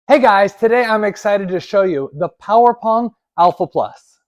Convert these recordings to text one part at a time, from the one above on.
Hey guys, today I'm excited to show you the Pong Alpha Plus.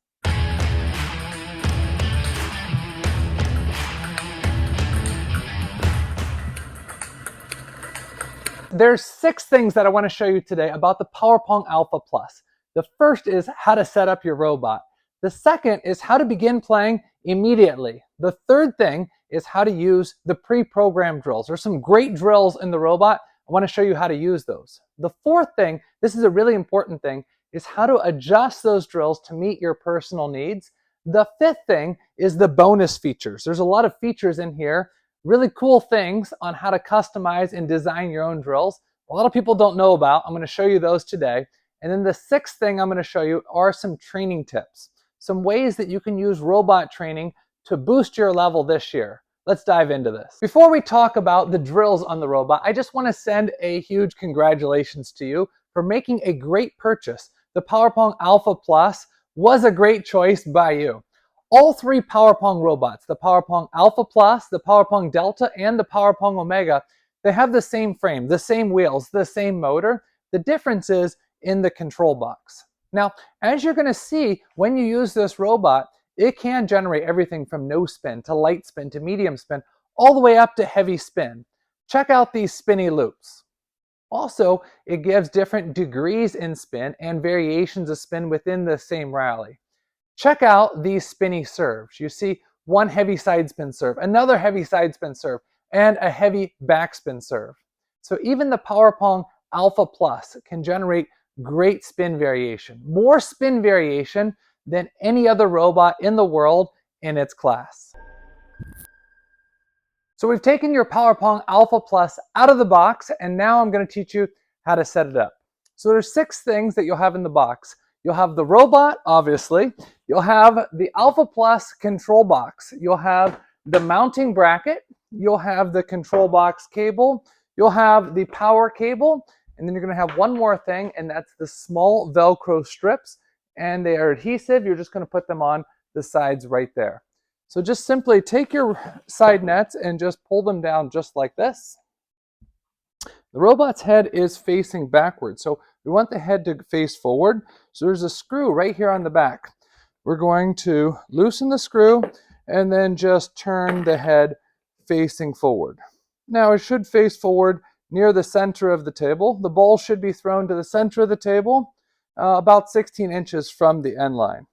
There's 6 things that I want to show you today about the Pong Alpha Plus. The first is how to set up your robot. The second is how to begin playing immediately. The third thing is how to use the pre-programmed drills. There's some great drills in the robot. I want to show you how to use those. The fourth thing, this is a really important thing, is how to adjust those drills to meet your personal needs. The fifth thing is the bonus features. There's a lot of features in here, really cool things on how to customize and design your own drills. A lot of people don't know about. I'm going to show you those today. And then the sixth thing I'm going to show you are some training tips, some ways that you can use robot training to boost your level this year. Let's dive into this. Before we talk about the drills on the robot, I just want to send a huge congratulations to you for making a great purchase. The Pong Alpha Plus was a great choice by you. All 3 Pong robots, the Pong Alpha Plus, the Pong Delta, and the Pong Omega, they have the same frame, the same wheels, the same motor. The difference is in the control box. Now, as you're going to see, when you use this robot, it can generate everything from no spin to light spin to medium spin, all the way up to heavy spin. Check out these spinny loops. Also, it gives different degrees in spin and variations of spin within the same rally. Check out these spinny serves. You see one heavy side spin serve, another heavy side spin serve, and a heavy backspin serve. So even the Pong Alpha Plus can generate great spin variation, more spin variation than any other robot in the world in its class. So we've taken your Pong Alpha Plus out of the box, and now I'm going to teach you how to set it up. So there's 6 things that you'll have in the box. You'll have the robot, obviously. You'll have the Alpha Plus control box. You'll have the mounting bracket. You'll have the control box cable. You'll have the power cable. And then you're going to have one more thing, and that's the small Velcro strips. And they are adhesive. You're just going to put them on the sides right there. So just simply take your side nets and just pull them down just like this. The robot's head is facing backwards, so we want the head to face forward. So there's a screw right here on the back. We're going to loosen the screw and then just turn the head facing forward. Now it should face forward near the center of the table. The ball should be thrown to the center of the table, about 16 inches from the end line.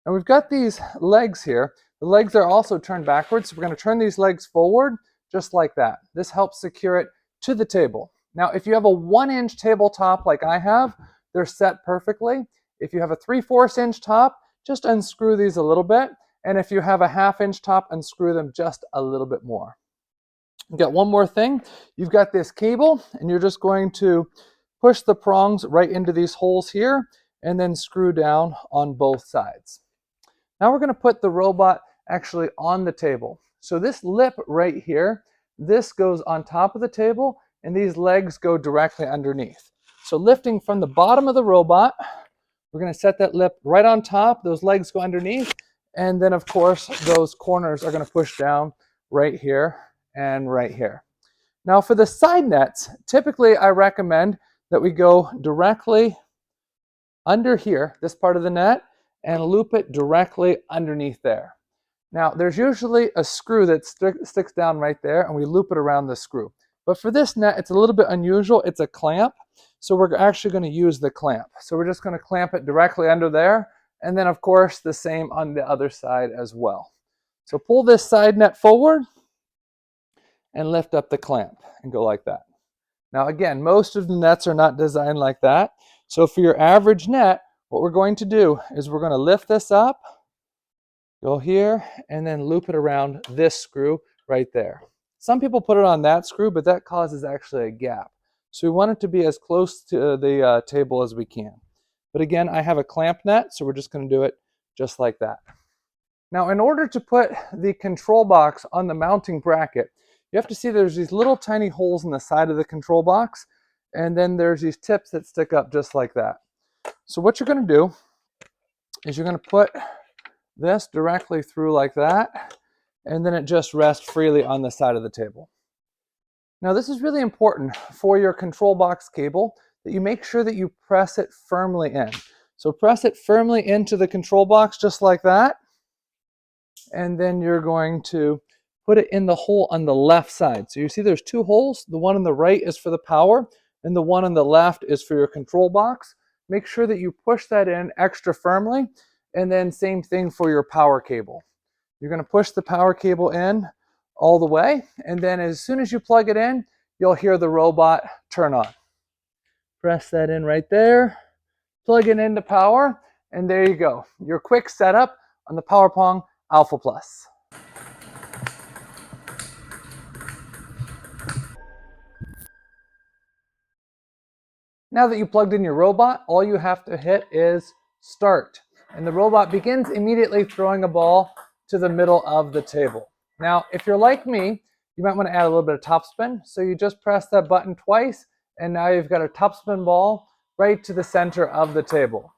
And we've got these legs here. The legs are also turned backwards, so we're going to turn these legs forward just like that. This helps secure it to the table. Now, if you have a 1-inch tabletop like I have, they're set perfectly. If you have a 3/4 inch top, just unscrew these a little bit. And if you have a 1/2 inch top, unscrew them just a little bit more. You've got one more thing. You've got this cable, and you're just going to push the prongs right into these holes here and then screw down on both sides. Now we're going to put the robot actually on the table. So this lip right here, this goes on top of the table, and these legs go directly underneath. So lifting from the bottom of the robot, we're going to set that lip right on top. Those legs go underneath, and then of course those corners are going to push down right here and right here. Now for the side nets, typically I recommend that we go directly under here, this part of the net, and loop it directly underneath there. Now there's usually a screw that sticks down right there, and we loop it around the screw. But for this net, it's a little bit unusual. It's a clamp, so we're actually going to use the clamp. So we're just going to clamp it directly under there, and then of course the same on the other side as well. So pull this side net forward and lift up the clamp and go like that. Now again, most of the nets are not designed like that. So for your average net, what we're going to do is we're going to lift this up, go here, and then loop it around this screw right there. Some people put it on that screw, but that causes actually a gap. So we want it to be as close to the table as we can. But again, I have a clamp net, so we're just going to do it just like that. Now, in order to put the control box on the mounting bracket, you have to see there's these little tiny holes in the side of the control box, and then there's these tips that stick up just like that. So what you're going to do is you're going to put this directly through like that, and then it just rests freely on the side of the table. Now this is really important for your control box cable. that you make sure that you press it firmly in. So press it firmly into the control box just like that. And then you're going to put it in the hole on the left side. So you see there's two holes. The one on the right is for the power, and the one on the left is for your control box. Make sure that you push that in extra firmly, and then same thing for your power cable. You're going to push the power cable in all the way, and then as soon as you plug it in, you'll hear the robot turn on. Press that in right there, plug it into power, and there you go. Your quick setup on the Pong Alpha Plus. Now that you plugged in your robot, all you have to hit is start. And the robot begins immediately throwing a ball to the middle of the table. Now, if you're like me, you might want to add a little bit of topspin. So you just press that button twice, and now you've got a topspin ball right to the center of the table.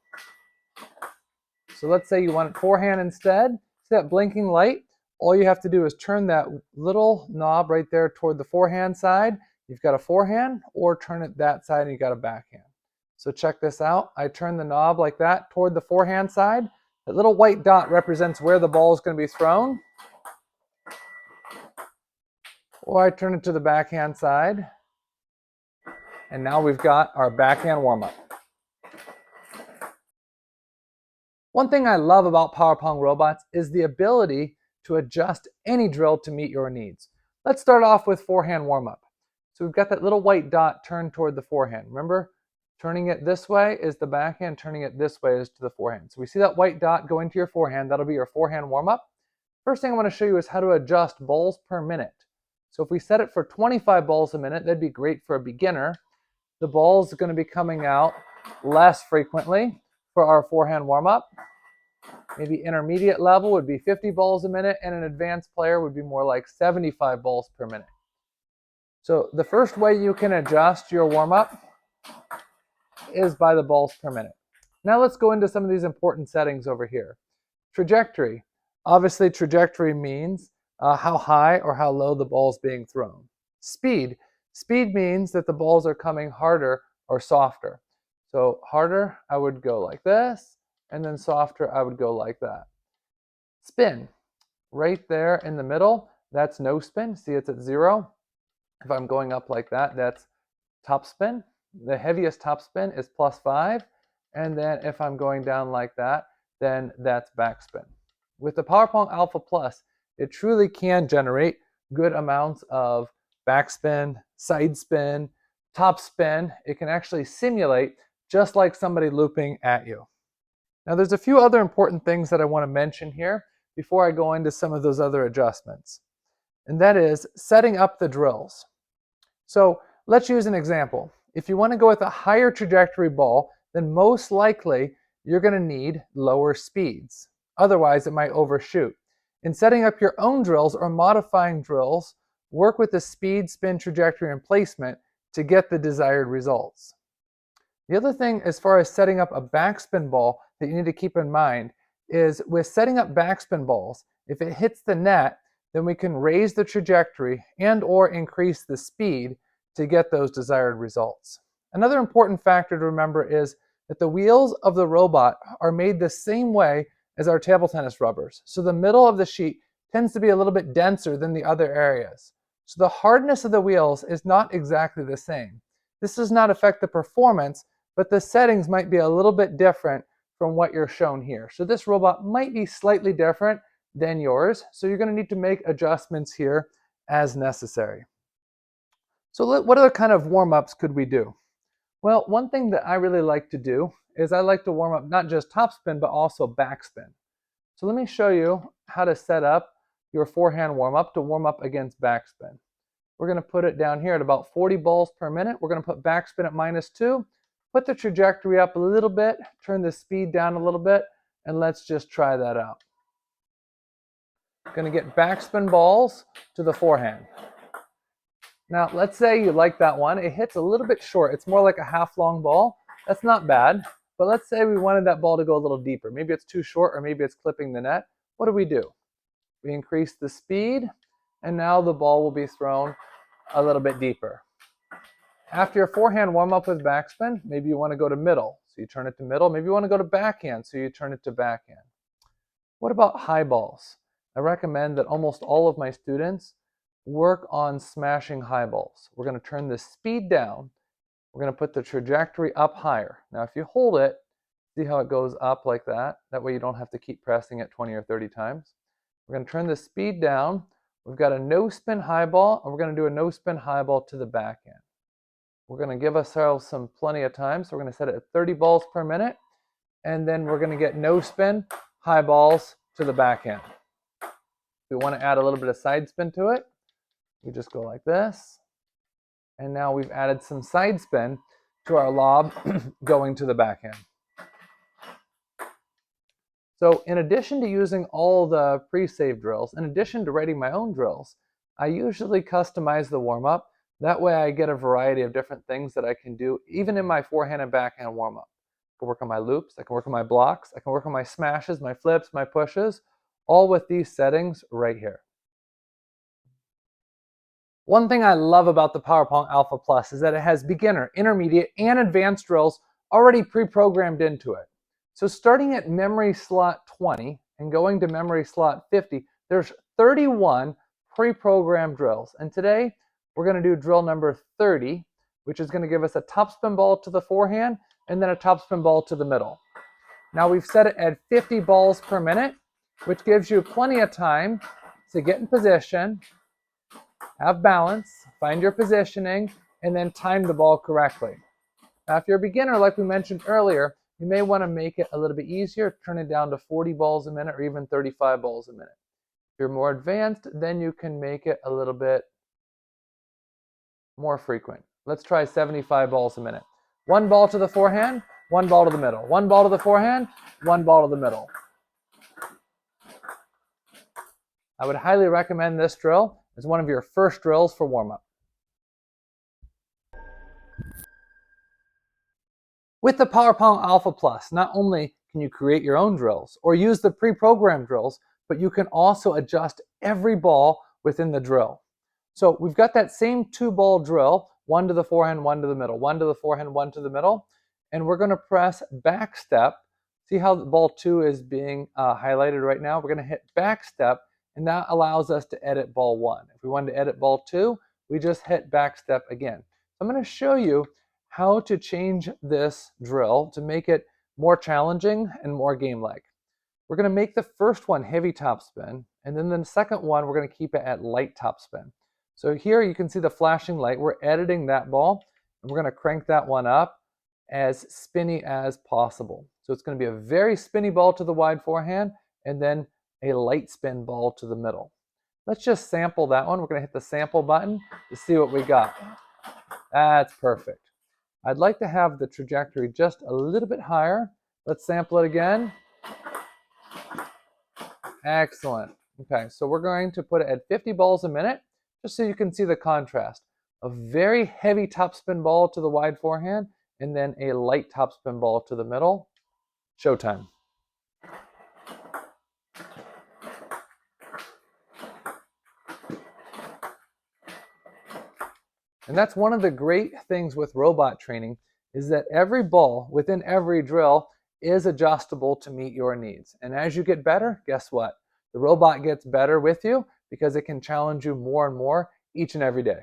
So let's say you want forehand instead. See that blinking light? All you have to do is turn that little knob right there toward the forehand side. You've got a forehand, or turn it that side and you got a backhand. So check this out. I turn the knob like that toward the forehand side. That little white dot represents where the ball is going to be thrown. Or I turn it to the backhand side. And now we've got our backhand warm-up. One thing I love about Pong robots is the ability to adjust any drill to meet your needs. Let's start off with forehand warm-up. So we've got that little white dot turned toward the forehand. Remember, turning it this way is the backhand, turning it this way is to the forehand. So we see that white dot go into your forehand. That'll be your forehand warm-up. First thing I want to show you is how to adjust balls per minute. So if we set it for 25 balls a minute, that'd be great for a beginner. The ball's going to be coming out less frequently for our forehand warm-up. Maybe intermediate level would be 50 balls a minute, and an advanced player would be more like 75 balls per minute. So the first way you can adjust your warm-up is by the balls per minute. Now let's go into some of these important settings over here. Trajectory. Obviously, trajectory means how high or how low the ball is being thrown. Speed. Speed means that the balls are coming harder or softer. So harder, I would go like this, and then softer, I would go like that. Spin. Right there in the middle, that's no spin. See, it's at 0. If I'm going up like that, that's top spin. The heaviest top spin is +5. And then if I'm going down like that, then that's backspin. With the Pong Alpha Plus, it truly can generate good amounts of backspin, side spin, top spin. It can actually simulate just like somebody looping at you. Now there's a few other important things that I want to mention here before I go into some of those other adjustments. And that is setting up the drills. So let's use an example. If you want to go with a higher trajectory ball, then most likely you're going to need lower speeds. Otherwise, it might overshoot. In setting up your own drills or modifying drills, work with the speed, spin, trajectory, and placement to get the desired results. The other thing as far as setting up a backspin ball that you need to keep in mind is with setting up backspin balls, if it hits the net, then we can raise the trajectory and or increase the speed to get those desired results. Another important factor to remember is that the wheels of the robot are made the same way as our table tennis rubbers. So the middle of the sheet tends to be a little bit denser than the other areas. So the hardness of the wheels is not exactly the same. This does not affect the performance, but the settings might be a little bit different from what you're shown here. So this robot might be slightly different than yours. So you're going to need to make adjustments here as necessary. So what other kind of warm-ups could we do? Well, one thing that I really like to do is I like to warm up not just topspin, but also backspin. So let me show you how to set up your forehand warm-up to warm up against backspin. We're going to put it down here at about 40 balls per minute. We're going to put backspin at -2. Put the trajectory up a little bit, turn the speed down a little bit, and let's just try that out. Going to get backspin balls to the forehand. Now, let's say you like that one. It hits a little bit short. It's more like a half-long ball. That's not bad. But let's say we wanted that ball to go a little deeper. Maybe it's too short or maybe it's clipping the net. What do? We increase the speed, and now the ball will be thrown a little bit deeper. After your forehand warm-up with backspin, maybe you want to go to middle, so you turn it to middle. Maybe you want to go to backhand, so you turn it to backhand. What about high balls? I recommend that almost all of my students work on smashing high balls. We're going to turn the speed down. We're going to put the trajectory up higher. Now, if you hold it, see how it goes up like that? That way you don't have to keep pressing it 20 or 30 times. We're going to turn the speed down. We've got a no-spin high ball, and we're going to do a no-spin high ball to the backhand. We're going to give ourselves some plenty of time, so we're going to set it at 30 balls per minute, and then we're going to get no-spin high balls to the backhand. If we want to add a little bit of side spin to it, we just go like this. And now we've added some side spin to our lob going to the backhand. So in addition to using all the pre-save drills, in addition to writing my own drills, I usually customize the warm-up. That way I get a variety of different things that I can do even in my forehand and backhand warm-up. I can work on my loops, I can work on my blocks, I can work on my smashes, my flips, my pushes, all with these settings right here. One thing I love about the Pong Alpha Plus is that it has beginner, intermediate, and advanced drills already pre-programmed into it. So starting at memory slot 20 and going to memory slot 50, there's 31 pre-programmed drills. And today we're going to do drill number 30, which is going to give us a topspin ball to the forehand and then a topspin ball to the middle. Now we've set it at 50 balls per minute, which gives you plenty of time to get in position, have balance, find your positioning, and then time the ball correctly. Now, if you're a beginner, like we mentioned earlier, you may want to make it a little bit easier, turn it down to 40 balls a minute or even 35 balls a minute. If you're more advanced, then you can make it a little bit more frequent. Let's try 75 balls a minute. One ball to the forehand, one ball to the middle. One ball to the forehand, one ball to the middle. I would highly recommend this drill as one of your first drills for warm-up. With the Pong Alpha Plus, not only can you create your own drills or use the pre-programmed drills, but you can also adjust every ball within the drill. So we've got that same 2-ball drill, one to the forehand, one to the middle, one to the forehand, one to the middle, and we're going to press back step. See how the ball 2 is being highlighted right now? We're going to hit back step, and that allows us to edit ball 1. If we wanted to edit ball 2, we just hit back step again. So I'm going to show you how to change this drill to make it more challenging and more game-like. We're going to make the first one heavy topspin, and then the second one we're going to keep it at light topspin. So here you can see the flashing light. We're editing that ball, and we're going to crank that one up as spinny as possible. So it's going to be a very spinny ball to the wide forehand, and then a light spin ball to the middle. Let's just sample that one. We're going to hit the sample button to see what we got. That's perfect. I'd like to have the trajectory just a little bit higher. Let's sample it again. Excellent. Okay, so we're going to put it at 50 balls a minute, just so you can see the contrast. A very heavy topspin ball to the wide forehand, and then a light topspin ball to the middle. Showtime. And that's one of the great things with robot training, is that every ball within every drill is adjustable to meet your needs. And as you get better, guess what? The robot gets better with you because it can challenge you more and more each and every day.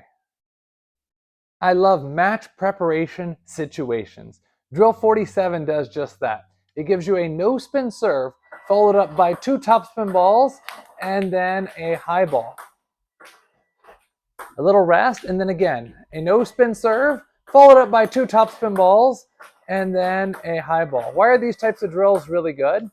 I love match preparation situations. Drill 47 does just that. It gives you a no-spin serve followed up by 2 topspin balls and then a high ball. A little rest, and then again, a no-spin serve, followed up by 2 topspin balls, and then a high ball. Why are these types of drills really good?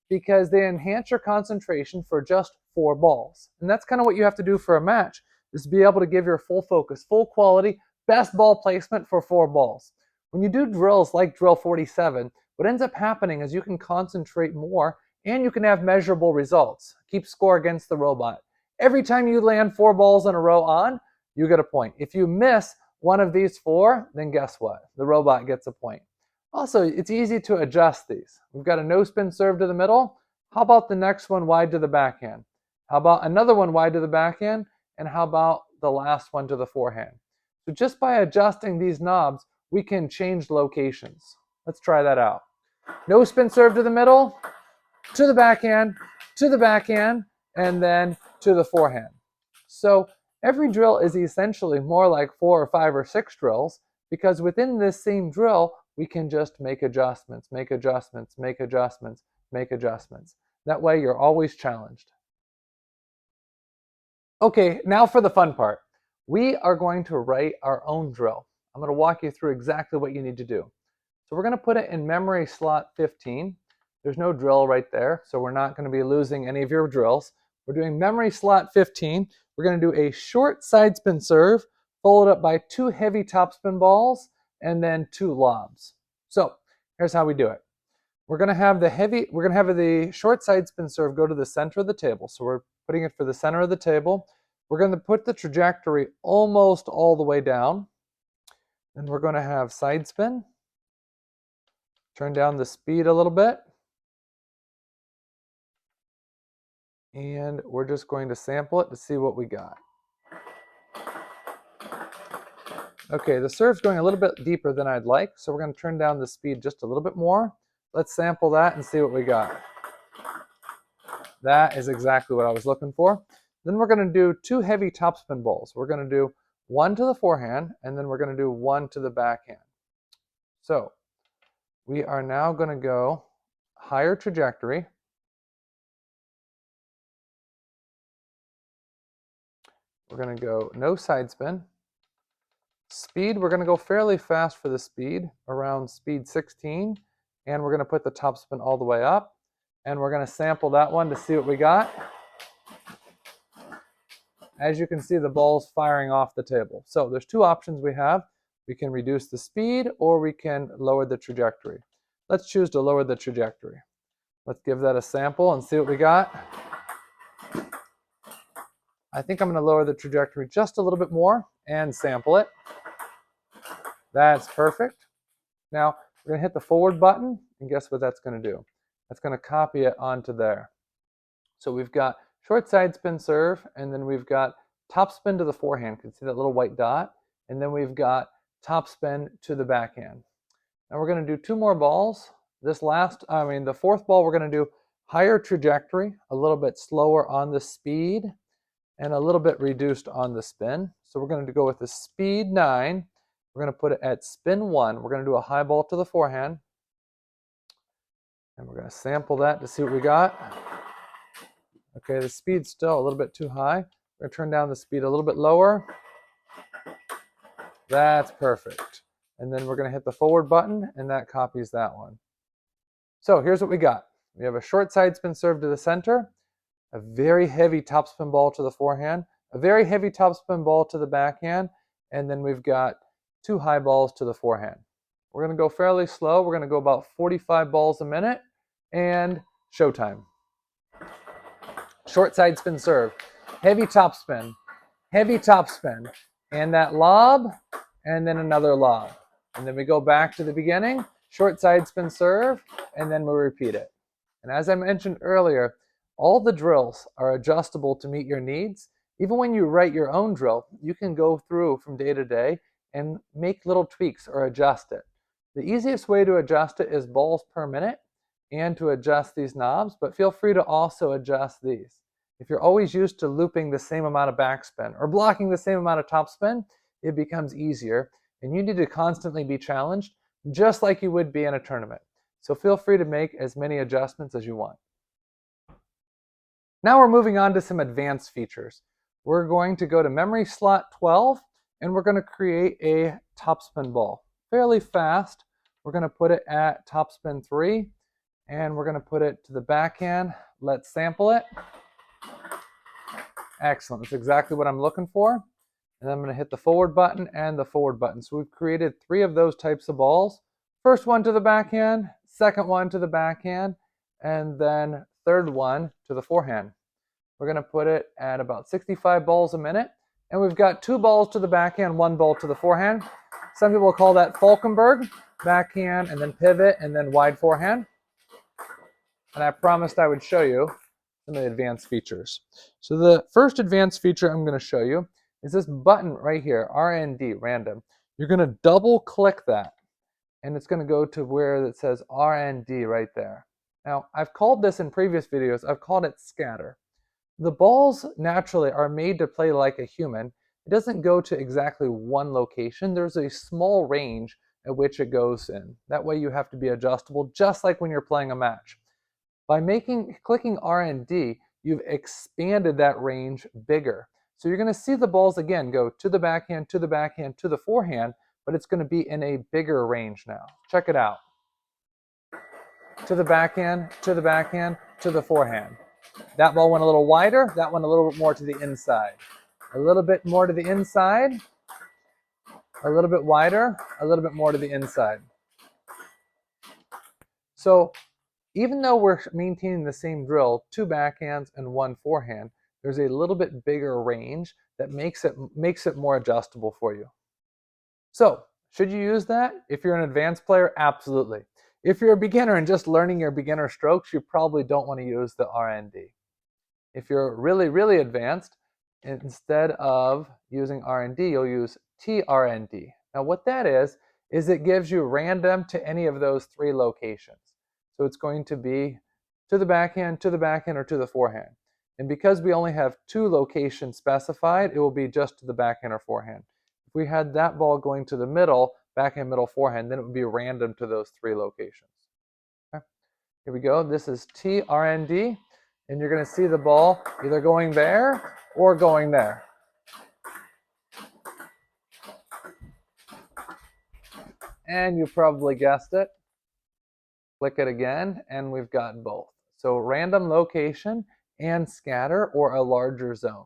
Because they enhance your concentration for just 4 balls. And that's kind of what you have to do for a match, is to be able to give your full focus, full quality, best ball placement for 4 balls. When you do drills like drill 47, what ends up happening is you can concentrate more, and you can have measurable results. Keep score against the robot. Every time you land 4 balls in a row on, you get a point. If you miss one of these 4, then guess what? The robot gets a point. Also, it's easy to adjust these. We've got a no-spin serve to the middle. How about the next one wide to the backhand? How about another one wide to the backhand? And how about the last one to the forehand? So just by adjusting these knobs, we can change locations. Let's try that out. No spin serve to the middle, to the backhand, to the backhand, and then to the forehand. So every drill is essentially more like 4 or 5 or 6 drills, because within this same drill, we can just make adjustments, make adjustments, make adjustments, make adjustments. That way you're always challenged. Okay, now for the fun part. We are going to write our own drill. I'm going to walk you through exactly what you need to do. So we're going to put it in memory slot 15. There's no drill right there, so we're not going to be losing any of your drills. We're doing memory slot 15. We're going to do a short side spin serve, followed up by 2 heavy topspin balls, and then 2 lobs. So here's how we do it. We're going to have the short side spin serve go to the center of the table. So we're putting it for the center of the table. We're going to put the trajectory almost all the way down. Then we're going to have side spin. Turn down the speed a little bit. And we're just going to sample it to see what we got. Okay, the serve's going a little bit deeper than I'd like, so we're going to turn down the speed just a little bit more. Let's sample that and see what we got. That is exactly what I was looking for. Then we're going to do 2 heavy topspin balls. We're going to do 1 to the forehand, and then we're going to do 1 to the backhand. So we are now going to go higher trajectory. We're going to go no side spin. Speed, we're going to go fairly fast for the speed, around speed 16. And we're going to put the topspin all the way up. And we're going to sample that one to see what we got. As you can see, the ball's firing off the table. So there's 2 options we have. We can reduce the speed or we can lower the trajectory. Let's choose to lower the trajectory. Let's give that a sample and see what we got. I think I'm going to lower the trajectory just a little bit more and sample it. That's perfect. Now we're going to hit the forward button, and guess what that's going to do? That's going to copy it onto there. So we've got short side spin serve, and then we've got top spin to the forehand. You can see that little white dot. And then we've got top spin to the backhand. Now we're going to do 2 more balls. The 4th ball, we're going to do higher trajectory, a little bit slower on the speed, and a little bit reduced on the spin. So we're going to go with the speed 9. We're going to put it at spin 1. We're going to do a high ball to the forehand. And we're going to sample that to see what we got. Okay, the speed's still a little bit too high. We're going to turn down the speed a little bit lower. That's perfect. And then we're going to hit the forward button, and that copies that one. So here's what we got. We have a short side spin serve to the center, a very heavy topspin ball to the forehand, a very heavy topspin ball to the backhand, and then we've got 2 high balls to the forehand. We're going to go fairly slow. We're going to go about 45 balls a minute, and showtime. Short side spin serve, heavy topspin, and that lob, and then another lob. And then we go back to the beginning, short side spin serve, and then we repeat it. And as I mentioned earlier, all the drills are adjustable to meet your needs. Even when you write your own drill, you can go through from day to day and make little tweaks or adjust it. The easiest way to adjust it is balls per minute and to adjust these knobs, but feel free to also adjust these. If you're always used to looping the same amount of backspin or blocking the same amount of topspin, it becomes easier, and you need to constantly be challenged just like you would be in a tournament. So feel free to make as many adjustments as you want. Now we're moving on to some advanced features. We're going to go to memory slot 12, and we're going to create a topspin ball. Fairly fast. We're going to put it at topspin 3, and we're going to put it to the backhand. Let's sample it. Excellent. That's exactly what I'm looking for. And I'm going to hit the forward button and the forward button. So we've created 3 of those types of balls. First one to the backhand, second one to the backhand, and then third one to the forehand. We're going to put it at about 65 balls a minute. And we've got 2 balls to the backhand, 1 ball to the forehand. Some people call that Falkenberg, backhand and then pivot and then wide forehand. And I promised I would show you some of the advanced features. So the first advanced feature I'm going to show you is this button right here, RND, random. You're going to double click that, and it's going to go to where it says RND right there. Now, I've called this in previous videos, I've called it scatter. The balls naturally are made to play like a human. It doesn't go to exactly one location. There's a small range at which it goes in. That way you have to be adjustable, just like when you're playing a match. By clicking RND, you've expanded that range bigger. So you're going to see the balls again go to the backhand, to the backhand, to the forehand, but it's going to be in a bigger range now. Check it out. To the backhand, to the backhand, to the forehand. That ball went a little wider, that one a little bit more to the inside. A little bit more to the inside, a little bit wider, a little bit more to the inside. So even though we're maintaining the same drill, 2 backhands and 1 forehand, there's a little bit bigger range that makes it more adjustable for you. So should you use that? If you're an advanced player, absolutely. If you're a beginner and just learning your beginner strokes, you probably don't want to use the RND. If you're really, really advanced, instead of using RND, you'll use TRND. Now what that is it gives you random to any of those 3 locations. So it's going to be to the backhand, or to the forehand. And because we only have 2 locations specified, it will be just to the backhand or forehand. If we had that ball going to the middle, backhand, middle, forehand, then it would be random to those 3 locations. Okay. Here we go. This is TRND. And you're going to see the ball either going there or going there. And you probably guessed it. Click it again, and we've got both. So random location and scatter, or a larger zone.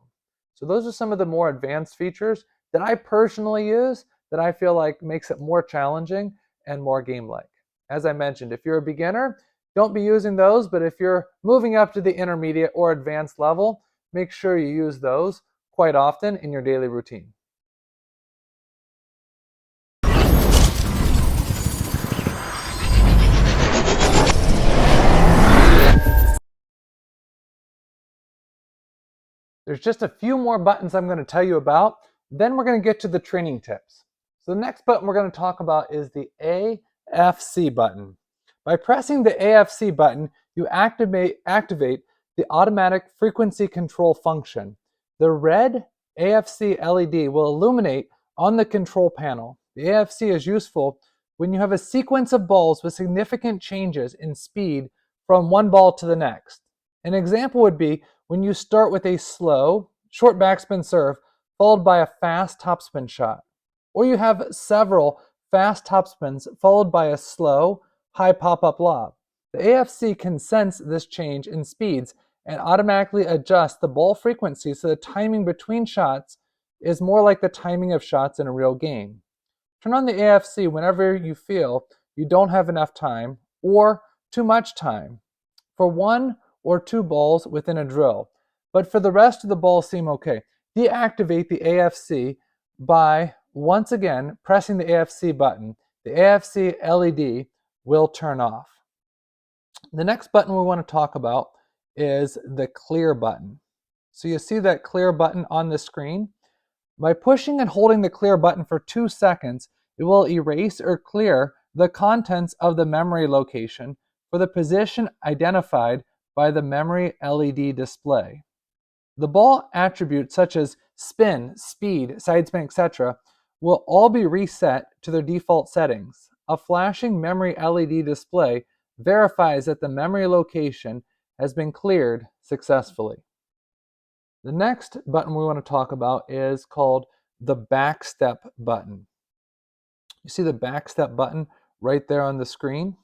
So those are some of the more advanced features that I personally use that I feel like makes it more challenging and more game-like. As I mentioned, if you're a beginner, don't be using those, but if you're moving up to the intermediate or advanced level, make sure you use those quite often in your daily routine. There's just a few more buttons I'm going to tell you about, then we're going to get to the training tips. So the next button we're going to talk about is the AFC button. By pressing the AFC button, you activate the automatic frequency control function. The red AFC LED will illuminate on the control panel. The AFC is useful when you have a sequence of balls with significant changes in speed from one ball to the next. An example would be when you start with a slow, short backspin serve followed by a fast topspin shot. Or you have several fast topspins followed by a slow, high pop-up lob. The AFC can sense this change in speeds and automatically adjust the ball frequency so the timing between shots is more like the timing of shots in a real game. Turn on the AFC whenever you feel you don't have enough time or too much time for 1 or 2 balls within a drill, but for the rest of the balls seem okay. Deactivate the AFC by once again pressing the AFC button. The AFC LED will turn off. The next button we want to talk about is the clear button. So you see that clear button on the screen? By pushing and holding the clear button for 2 seconds, it will erase or clear the contents of the memory location for the position identified by the memory LED display. The ball attributes such as spin, speed, side spin, etc. will all be reset to their default settings. A flashing memory LED display verifies that the memory location has been cleared successfully. The next button we want to talk about is called the backstep button. You see the backstep button right there on the screen?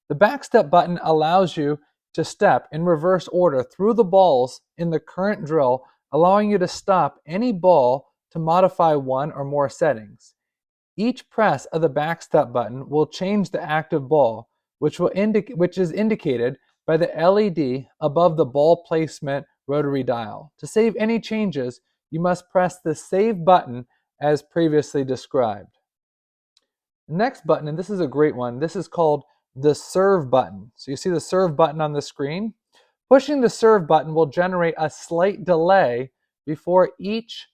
The backstep button allows you to step in reverse order through the balls in the current drill, allowing you to stop any ball to modify 1 or more settings. Each press of the backstep button will change the active ball, which is indicated by the LED above the ball placement rotary dial. To save any changes, you must press the Save button as previously described. The next button, and this is a great one, this is called the Serve button. So you see the Serve button on the screen? Pushing the Serve button will generate a slight delay before each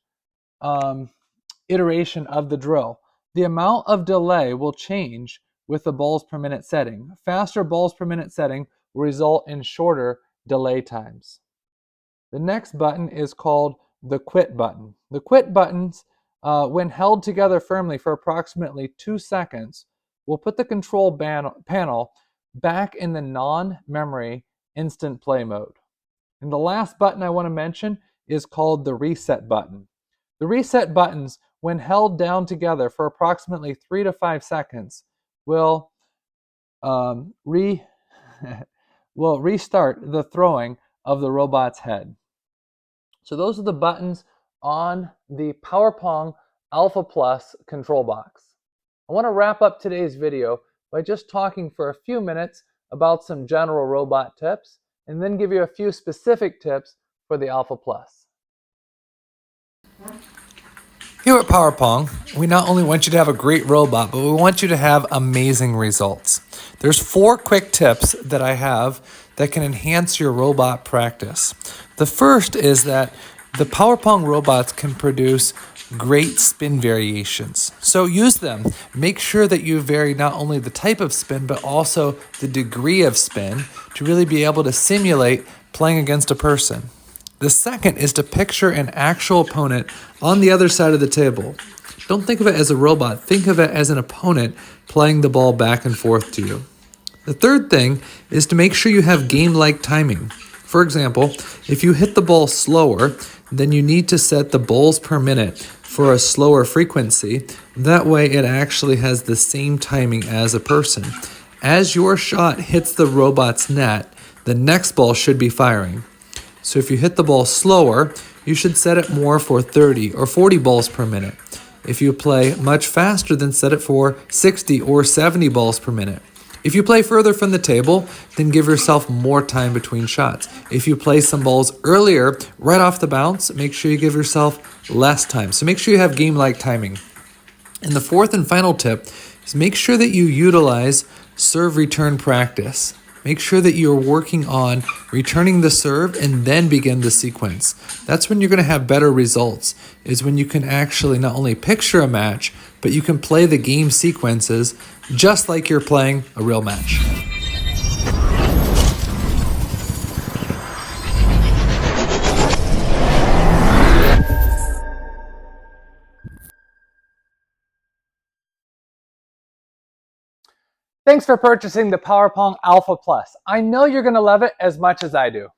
iteration of the drill. The amount of delay will change with the balls per minute setting. Faster balls per minute setting will result in shorter delay times. The next button is called the quit button. The quit buttons, when held together firmly for approximately 2 seconds, will put the control panel back in the non-memory instant play mode. And the last button I want to mention is called the reset button. The reset buttons, when held down together for approximately 3 to 5 seconds, will will restart the throwing of the robot's head. So those are the buttons on the Pong Alpha Plus control box. I want to wrap up today's video by just talking for a few minutes about some general robot tips and then give you a few specific tips for the Alpha Plus. Here at Pong, we not only want you to have a great robot, but we want you to have amazing results. There's 4 quick tips that I have that can enhance your robot practice. The first is that the Pong robots can produce great spin variations. So use them. Make sure that you vary not only the type of spin, but also the degree of spin to really be able to simulate playing against a person. The second is to picture an actual opponent on the other side of the table. Don't think of it as a robot. Think of it as an opponent playing the ball back and forth to you. The third thing is to make sure you have game-like timing. For example, if you hit the ball slower, then you need to set the balls per minute for a slower frequency. That way it actually has the same timing as a person. As your shot hits the robot's net, the next ball should be firing. So if you hit the ball slower, you should set it more for 30 or 40 balls per minute. If you play much faster, then set it for 60 or 70 balls per minute. If you play further from the table, then give yourself more time between shots. If you play some balls earlier, right off the bounce, make sure you give yourself less time. So make sure you have game-like timing. And the fourth and final tip is make sure that you utilize serve return practice. Make sure that you're working on returning the serve and then begin the sequence. That's when you're going to have better results, is when you can actually not only picture a match, but you can play the game sequences just like you're playing a real match. Thanks for purchasing the Pong Alpha Plus. I know you're going to love it as much as I do.